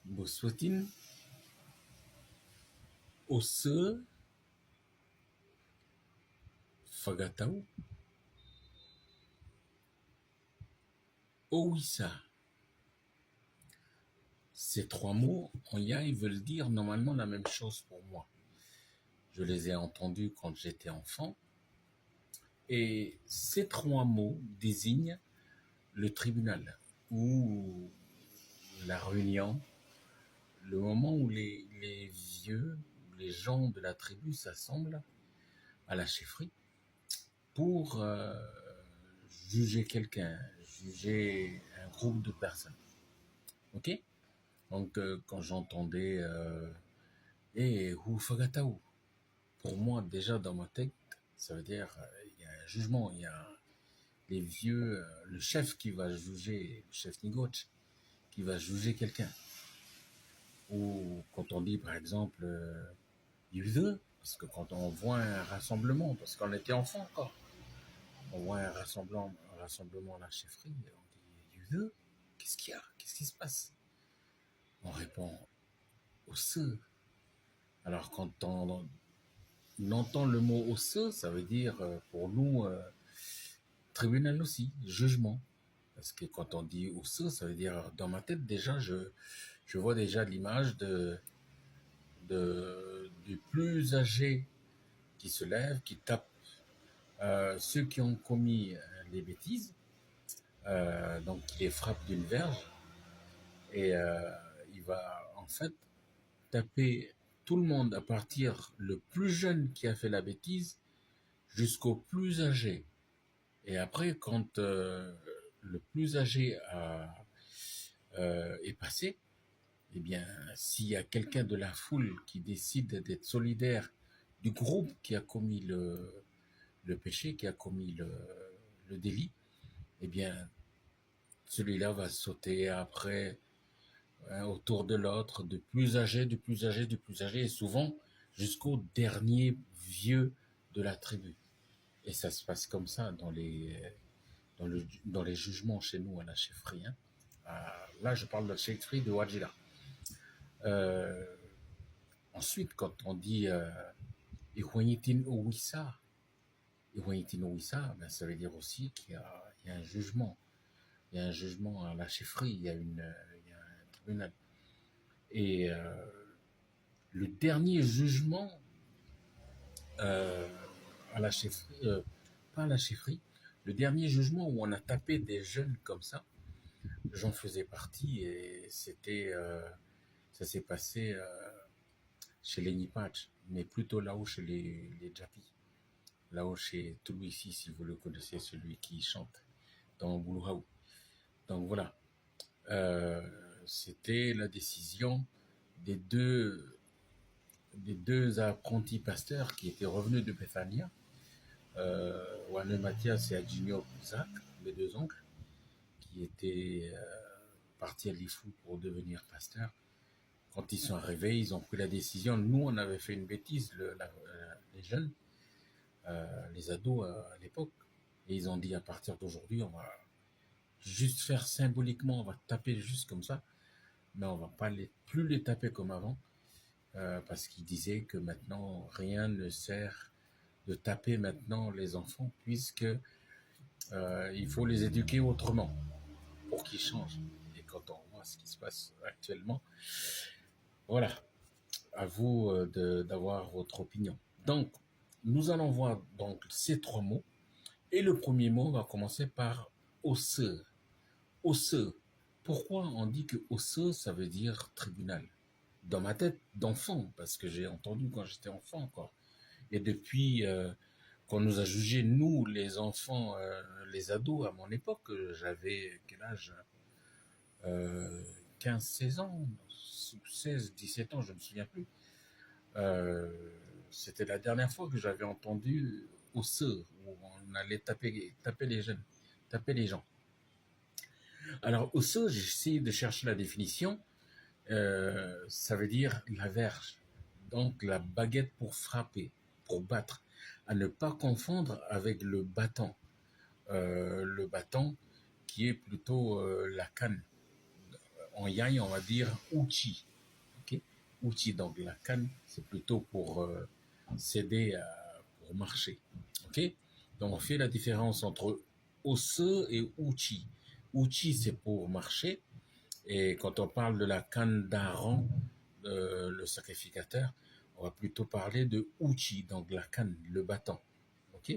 Boswatin, Osse, Fagatao, Owissa. Ces trois mots, en yai, veulent dire normalement la même chose pour moi. Je les ai entendus quand j'étais enfant. Et ces trois mots désignent le tribunal ou la réunion, le moment où les vieux, les gens de la tribu s'assemblent à la chefferie pour juger quelqu'un, juger un groupe de personnes. Ok? Donc, quand j'entendais Hufagataou, pour moi, déjà dans ma tête, ça veut dire il y a un jugement, il y a les vieux, le chef qui va juger, le chef Nigoch, qui va juger quelqu'un. Ou quand on dit, par exemple, Yude, parce que quand on voit un rassemblement, parce qu'on était enfant encore, on voit un rassemblement à la chefferie, on dit Yude, qu'est-ce qu'il y a? Qu'est-ce qui se passe? On répond Osse. Alors quand on entend le mot Osse, ça veut dire pour nous tribunal aussi, jugement. Parce que quand on dit Osse, ça veut dire dans ma tête déjà, je vois déjà l'image du plus âgé qui se lève, qui tape ceux qui ont commis les bêtises, donc il les frappe d'une verge et il va en fait taper tout le monde à partir le plus jeune qui a fait la bêtise jusqu'au plus âgé. Et après, quand le plus âgé est passé, eh bien, s'il y a quelqu'un de la foule qui décide d'être solidaire du groupe qui a commis le péché, qui a commis le délit, eh bien, celui-là va sauter après autour de l'autre, de plus âgé, du plus âgé, du plus âgé, et souvent jusqu'au dernier vieux de la tribu. Et ça se passe comme ça dans les jugements chez nous à la chefferie. Hein. Là, je parle de la chefferie de Wajila. Ensuite, quand on dit Ihuanitin Owissa, ben, ça veut dire aussi qu'il y a un jugement. Il y a un jugement à la chefferie, il y a un tribunal. Et le dernier jugement euh, à la chefferie, pas à la chefferie, le dernier jugement où on a tapé des jeunes comme ça, j'en faisais partie et ça s'est passé chez les Nipach, mais plutôt là-haut chez les Djapi. Là-haut chez Toulouissi, si vous le connaissez, celui qui chante dans Boulouhaou. Donc voilà, c'était la décision des deux apprentis pasteurs qui étaient revenus de Bethania, Wane Mathias et Adjinio Zak, les deux oncles, qui étaient partis à Lifou pour devenir pasteurs. Quand ils sont arrivés, ils ont pris la décision. Nous, on avait fait une bêtise, les jeunes, les ados à l'époque. Et ils ont dit, à partir d'aujourd'hui, on va juste faire symboliquement, on va taper juste comme ça. Mais on va pas plus les taper comme avant. Parce qu'ils disaient que maintenant, rien ne sert de taper maintenant les enfants, puisque il faut les éduquer autrement pour qu'ils changent. Et quand on voit ce qui se passe actuellement, voilà, à vous d'avoir votre opinion. Donc, nous allons voir donc ces trois mots. Et le premier mot va commencer par osseux. Osseux. Pourquoi on dit que osseux, ça veut dire tribunal? Dans ma tête d'enfant, parce que j'ai entendu quand j'étais enfant encore. Et depuis qu'on nous a jugés, nous, les enfants, les ados, à mon époque, j'avais quel âge 15-16 ans, 16-17 ans, je ne me souviens plus. C'était la dernière fois que j'avais entendu au seur, où on allait taper les jeunes, taper les gens. Alors, au seur, j'ai essayé de chercher la définition. Ça veut dire la verge, donc la baguette pour frapper, pour battre, à ne pas confondre avec le bâton. Le bâton qui est plutôt la canne. en yai, on va dire uchi. Ok, uchi, donc la canne, c'est plutôt pour s'aider pour marcher. Ok, donc on fait la différence entre ose et uchi. Uchi, c'est pour marcher. Et quand on parle de la canne d'Aaron, le sacrificateur, on va plutôt parler de uchi, donc la canne, le bâton. Ok,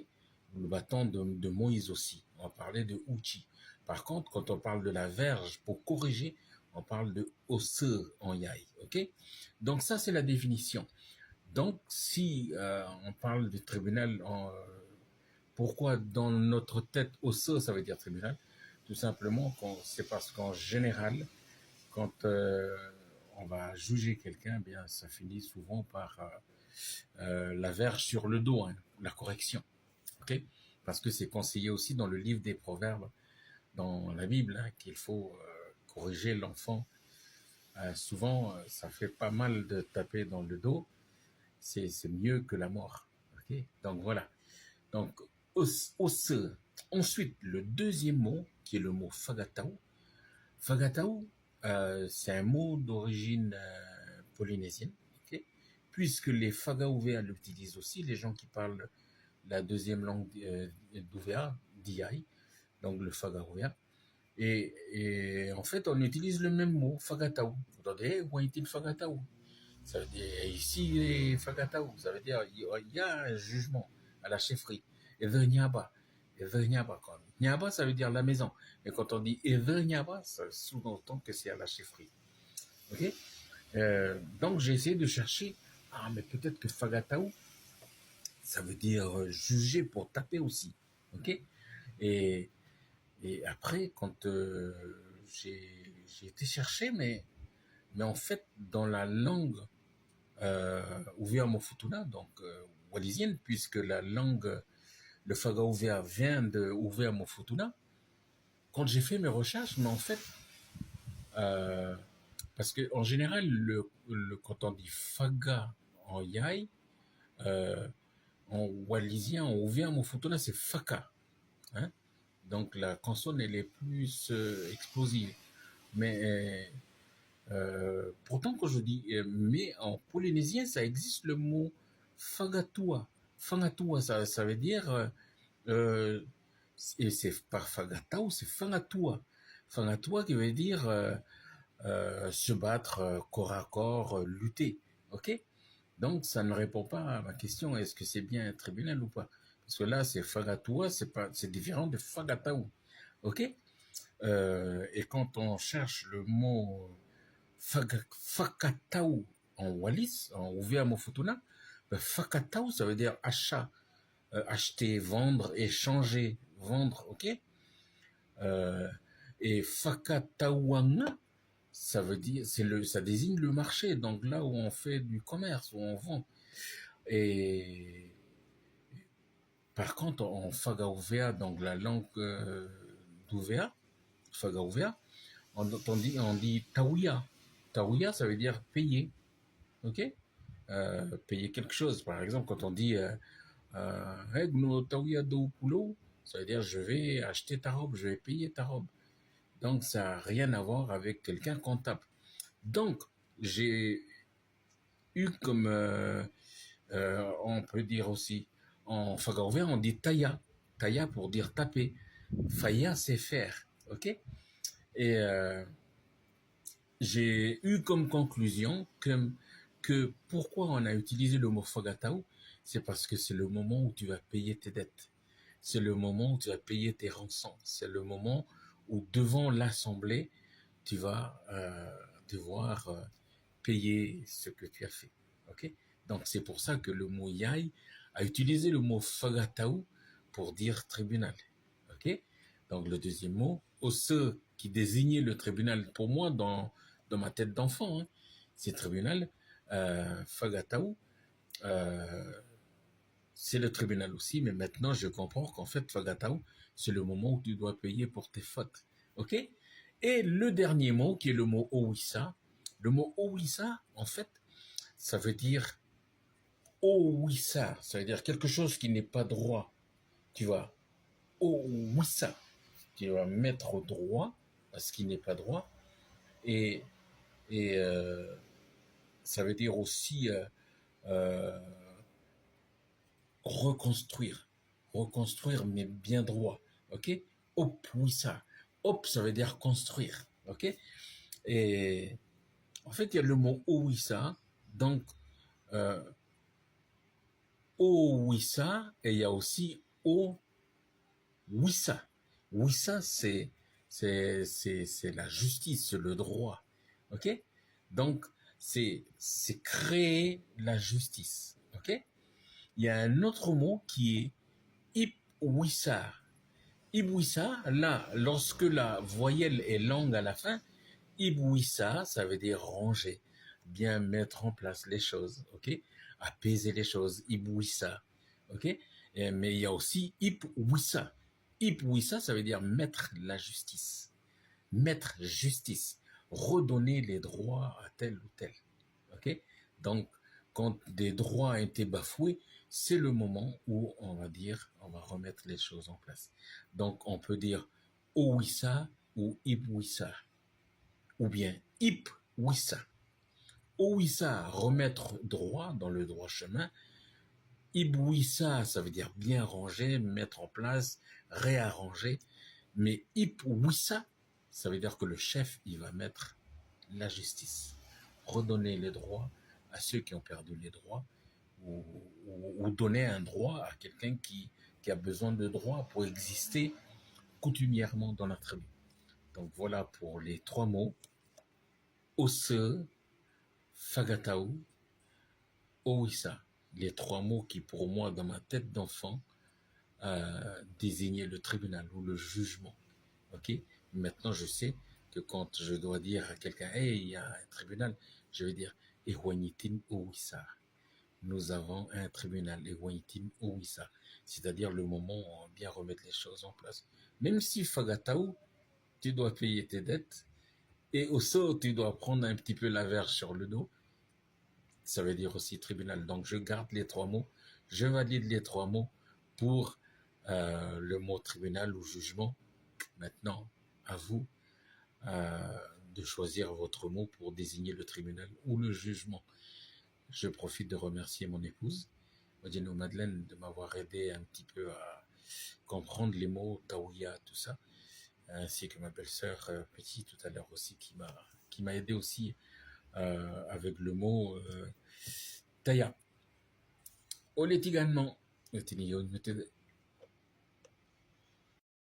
le bâton de Moïse aussi. On va parler de uchi. Par contre, quand on parle de la verge, pour corriger, on parle de ose en yai. Ok, donc ça c'est la définition. Donc si on parle du tribunal, pourquoi dans notre tête ose ça veut dire tribunal? Tout simplement, c'est parce qu'en général, quand on va juger quelqu'un, eh bien ça finit souvent par la verge sur le dos, hein, la correction. Ok, parce que c'est conseillé aussi dans le livre des Proverbes, dans la Bible, hein, qu'il faut corriger l'enfant. Souvent, ça fait pas mal de taper dans le dos. C'est mieux que la mort. Ok, donc voilà. Donc, os. Ensuite, le deuxième mot, qui est le mot fagatao. Fagatao, c'est un mot d'origine polynésienne, ok, puisque les Fagaovéas l'utilisent aussi, les gens qui parlent la deuxième langue d'Ouvea, d'Iaï, donc le Fagaovéa. Et en fait, on utilise le même mot, Fagatao. Vous entendez, où est-il Fagatao? Ça veut dire, ici, les Fagatao, ça veut dire, il y a un jugement à la chefferie. Eve Nyaba. Eve Nyaba, quoi. Nyaba, ça veut dire la maison. Mais quand on dit Eve Nyaba, ça sous-entend que c'est à la chefferie. Ok, donc, j'ai essayé de chercher. Ah, mais peut-être que Fagatao, ça veut dire juger pour taper aussi. Ok, et, et après, quand j'ai été chercher, mais en fait, dans la langue Ouvea Mofutuna, donc wallisienne, puisque la langue, le Faga Ouvea vient de Ouvea Mofutuna. Quand j'ai fait mes recherches, mais en fait, euh, parce qu'en général, quand on dit Faga en Yai, euh, en wallisien, en Ouvea Mofutuna, c'est Faka. Hein? Donc la consonne, elle est plus explosive. Mais pourtant, quand je dis mais en polynésien, ça existe le mot fagatua. Fagatua, ça veut dire, et c'est pas fagatau, c'est fangatua. Fangatua qui veut dire se battre corps à corps, lutter. Ok, donc ça ne répond pas à ma question, est-ce que c'est bien un tribunal ou pas? Parce que là, c'est fagatua, c'est différent de fagatau. Ok, et quand on cherche le mot Fakatau en Wallis, en Ouvea Mofutuna, Fakatau, ça veut dire achat, acheter, vendre, échanger, vendre, ok. euh, et Fakatauanga, ça veut dire, ça désigne le marché, donc là où on fait du commerce, où on vend. Et par contre, en Fagaouvea, donc la langue d'Ouvea, Fagaouvea, on dit Tauia. Tauia, ça veut dire payer. Ok, payer quelque chose. Par exemple, quand on dit ça veut dire je vais acheter ta robe, je vais payer ta robe. Donc, ça n'a rien à voir avec quelqu'un comptable. Donc, j'ai eu comme, on peut dire aussi, en fagaouvert, on dit taïa. Taïa pour dire taper. Faya, c'est faire. Ok, et j'ai eu comme conclusion que pourquoi on a utilisé le mot fagatao, c'est parce que c'est le moment où tu vas payer tes dettes. C'est le moment où tu vas payer tes rançons. C'est le moment où devant l'assemblée, tu vas devoir payer ce que tu as fait. Ok, donc c'est pour ça que le mot yai a utilisé le mot fagatao pour dire tribunal. Ok, donc le deuxième mot, ceux qui désignait le tribunal pour moi dans ma tête d'enfant, hein, c'est tribunal, fagatao, euh, c'est le tribunal aussi, mais maintenant je comprends qu'en fait fagatao, c'est le moment où tu dois payer pour tes fautes. Ok, et le dernier mot qui est le mot owisa. Le mot owisa, en fait, ça veut dire owisa, ça veut dire quelque chose qui n'est pas droit. Tu vois, owisa, tu vas mettre au droit à ce qui n'est pas droit. Et, et ça veut dire aussi euh, reconstruire. Reconstruire, mais bien droit. OK? Op, oui, ça. Op, ça veut dire construire. OK? Et en fait, il y a le mot Owissa. Donc, euh, Owissa, et il y a aussi Owissa. Wissa, c'est la justice, c'est le droit. OK? Donc, c'est créer la justice. OK? Il y a un autre mot qui est Ipwissa. Ipwissa, là, lorsque la voyelle est longue à la fin, Ipwissa, ça veut dire ranger, bien mettre en place les choses, ok? Apaiser les choses, Ipwissa, ok? Mais il y a aussi Ipwissa. Ipwissa, ça veut dire mettre la justice, mettre justice, redonner les droits à tel ou tel, ok? Donc, quand des droits ont été bafoués, c'est le moment où on va dire, on va remettre les choses en place. Donc, on peut dire Owissa ou Ipwissa, ou bien Ipwissa. Owissa, remettre droit dans le droit chemin. Ibwissa, ça veut dire bien ranger, mettre en place, réarranger. Mais Ipwissa, ça veut dire que le chef, il va mettre la justice, redonner les droits à ceux qui ont perdu les droits, ou donner un droit à quelqu'un qui a besoin de droits pour exister coutumièrement dans la tribu. Donc voilà pour les trois mots. Ose, Fagatao, Owissa. Les trois mots qui, pour moi, dans ma tête d'enfant, désignaient le tribunal ou le jugement. Ok? Maintenant, je sais que quand je dois dire à quelqu'un, hey, il y a un tribunal, je vais dire, Ehwanitin Owissa. Nous avons un tribunal, Ehwanitin Owissa. C'est-à-dire le moment où on va bien remettre les choses en place. Même si Fagatao, tu dois payer tes dettes, et au saut, tu dois prendre un petit peu la verge sur le dos, ça veut dire aussi tribunal. Donc je garde les trois mots, je valide les trois mots pour le mot tribunal ou jugement. Maintenant, à vous euh, de choisir votre mot pour désigner le tribunal ou le jugement. Je profite de remercier mon épouse, Odino Madeleine, de m'avoir aidé un petit peu à comprendre les mots Taouya, tout ça, ainsi que ma belle-sœur Petit tout à l'heure aussi qui m'a aidé aussi avec le mot Taya. Oletiganement,